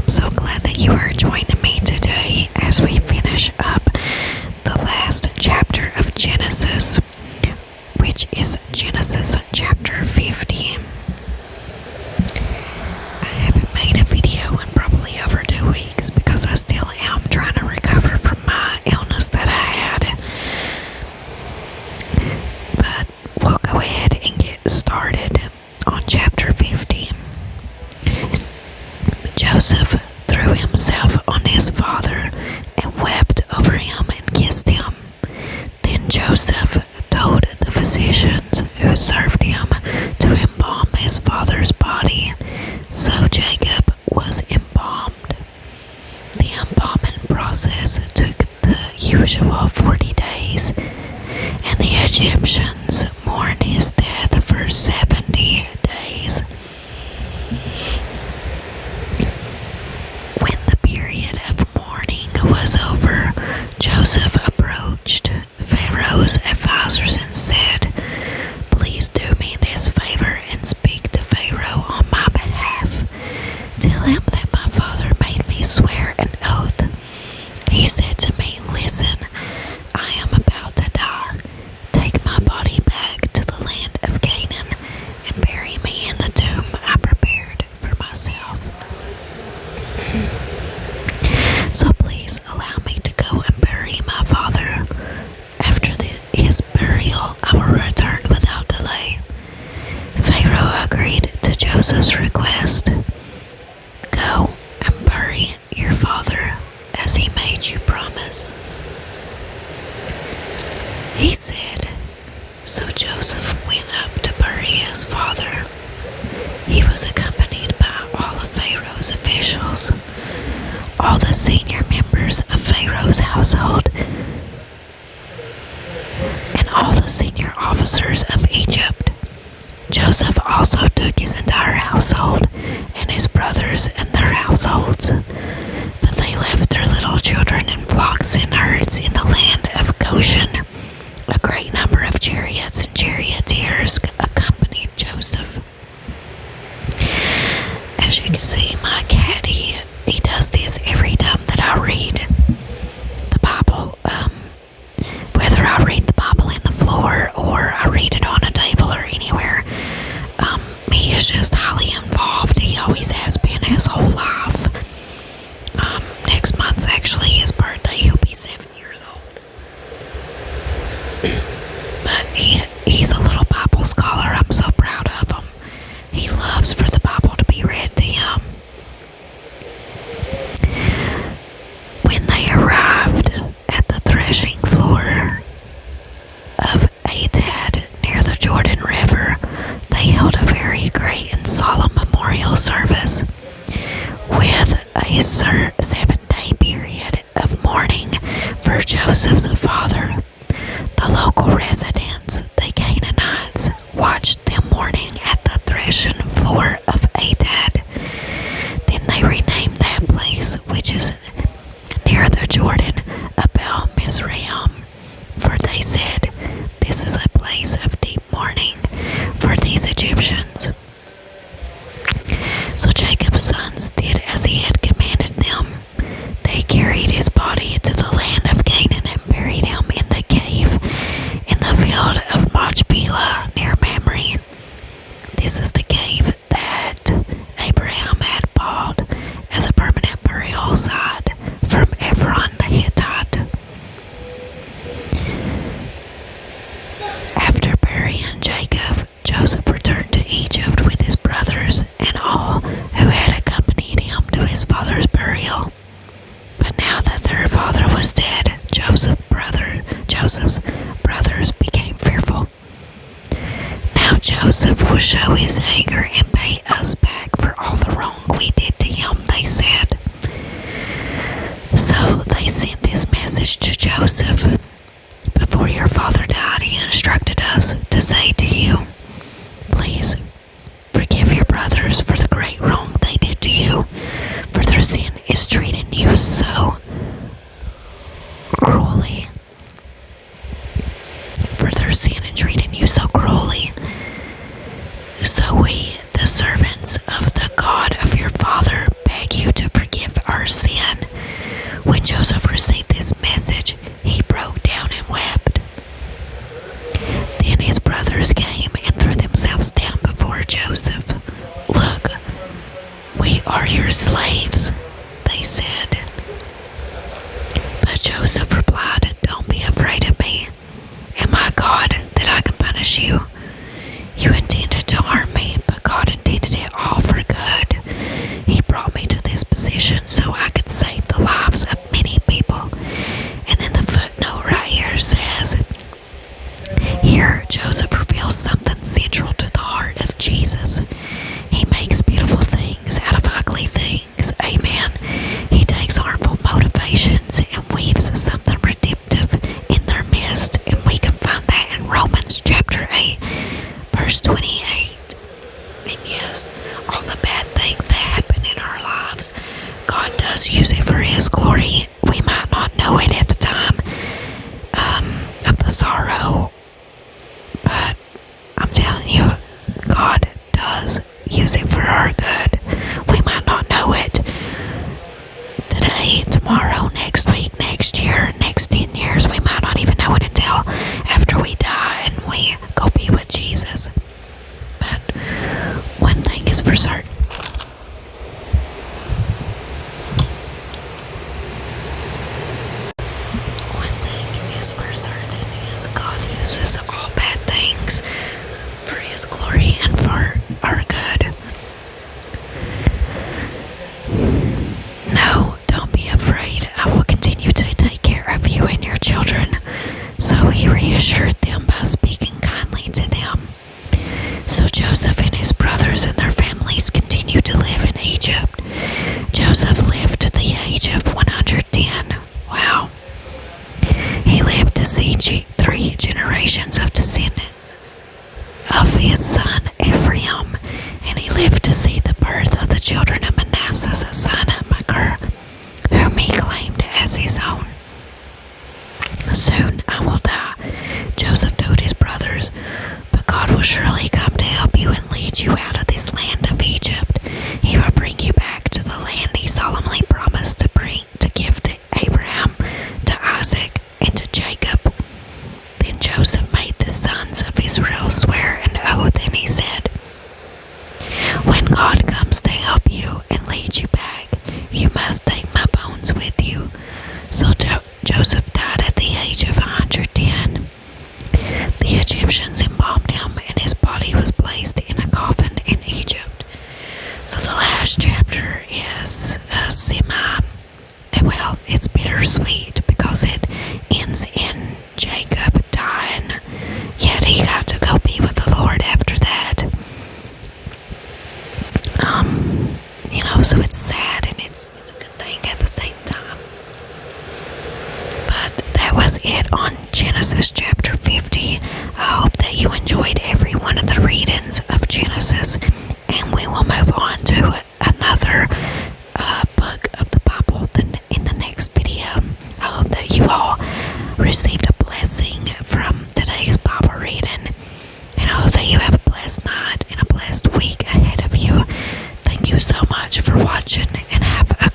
I'm so glad that you are joining me today as we finish up the last chapter of Genesis, which is Genesis chapter 50. I haven't made a video in probably over 2 weeks because I still am trying to recover from my illness that I had. But we'll go ahead and get started on chapter 50. Joseph threw himself on his father and wept over him and kissed him. Then Joseph told the physicians who served him to embalm his father's body. So Jacob was embalmed. The embalming process took the usual 40 days, and the Egyptians mourned his death for 70 days. When the period of mourning was over, Joseph approached Pharaoh's advisors and said, "Please do me this favor and speak to Pharaoh on my behalf. Tell him that my father made me swear an oath. He said to me, 'Listen, I am about to die. Take my body back to the land of Canaan and bury me in the tomb I prepared for myself. So please allow me to go and bury my father. After his burial, I will return without delay.' Pharaoh agreed to Joseph's request. "Go and bury your father as he made you promise," he said. So Joseph went up to bury his father. He was accompanied by all of Pharaoh's officials, all the senior members of Pharaoh's household, and all the senior officers of Egypt. Joseph also took his entire household and his brothers and their households, but they left their little children in flocks and herds in the land of Goshen. A great number of chariots and charioteers accompanied Joseph. As you can see, my cat, he does this every time that I read the Bible. Whether I read the Bible in the floor or I read it on a table or anywhere, he is just highly involved. He always has been his whole life. Next month's actually his birthday. He'll be 7 years old. But he's a little Bible scholar. I'm so proud of him. He loves for the Bible to be read to him. When they arrived at the threshing floor of Atad near the Jordan River, they held a very great and solemn memorial service with a 7-day period of mourning for Joseph's father. The local residents, the Canaanites, watched them mourning at the threshing floor of Atad. Then they renamed that place, which is near the Jordan, Abel Mizraim, for they said, "This is a place of deep mourning for these Egyptians." So Jacob's sons did as he had commanded them. They carried his body to the land of Canaan and buried him in the cave in the field of Machpelah near Mamre. This is the cave that Abraham had bought as a permanent burial site from Ephron the Hittite. After burying Jacob, Joseph returned to Egypt with his brothers and all who had accompanied him to his father's burial. But now that their father was dead, Joseph's brothers became fearful. "Now Joseph will show his anger and pay us back for all the wrong we did to him," they said. So they sent this message to Joseph. "Before your father died, he instructed us to say to you, 'Please forgive your brothers for the great wrong they did to you, for their sin is treating you so cruelly. So we, the servants of the God of your father, beg you to forgive When Joseph received this message, he broke down and wept. Then his brothers came and threw themselves down before Joseph. "Look, we are your slaves," they said. But Joseph replied, "Don't be afraid of me. Am I God that I can punish you? You intended to harm me, but God intended it all for good. He brought me to this position so I could save the lives of many people." And then the footnote right here says, here Joseph reveals something central to the heart of Jesus. He makes beautiful things out of ugly things. Amen. He takes harmful motivations and weaves something redemptive in their midst. And we can find that in Romans chapter 8, verse 28. And yes, all the bad things that happen in our lives, God does use it for His glory. We might not know it at the time of the sorrow, but I'm telling you, God does use it for our good. We might not know it today, tomorrow, next week, next year, next 10 years. We might not even know it until after we die and we go be with Jesus. But one thing is for certain. One thing is for certain is God uses all bad things for His glory and for our good. No, don't be afraid. I will continue to take care of you and your children. So he reassured them by speaking kindly to them. So Joseph and his brothers and their families continued to live in Egypt. Joseph lived to the age of 110. Wow. He lived to see 3 generations of descendants of his son Ephraim, and he lived to see the birth of the children of Manasseh, son of Machir, whom he claimed as his own. "Soon I will die," Joseph told his brothers, "but God will surely come to help you and lead you out of this land of Egypt. He will bring you back to the land He solemnly promised to give to Abraham, to Isaac, and to Jacob." Then Joseph made the sons of Israel swear an oath, and he said, "When God comes to help you and lead you back, you must take my bones with you." So Joseph died at the age of 110. The Egyptians embalmed him, and his body was placed in a coffin in Egypt. So the last chapter is it's bittersweet because it ends in Jacob dying, yet he got to go be with the Lord after that. So it's sad and it's a good thing at the same time. But that was it on Genesis chapter 50. I hope that you enjoyed every one of the readings of Genesis, and we will move on to another book of the Bible in the next video. I hope that you all received a blessing from today's Bible reading, and I hope that you have a blessed night and a blessed week ahead of you. Thank you so much for watching, and have a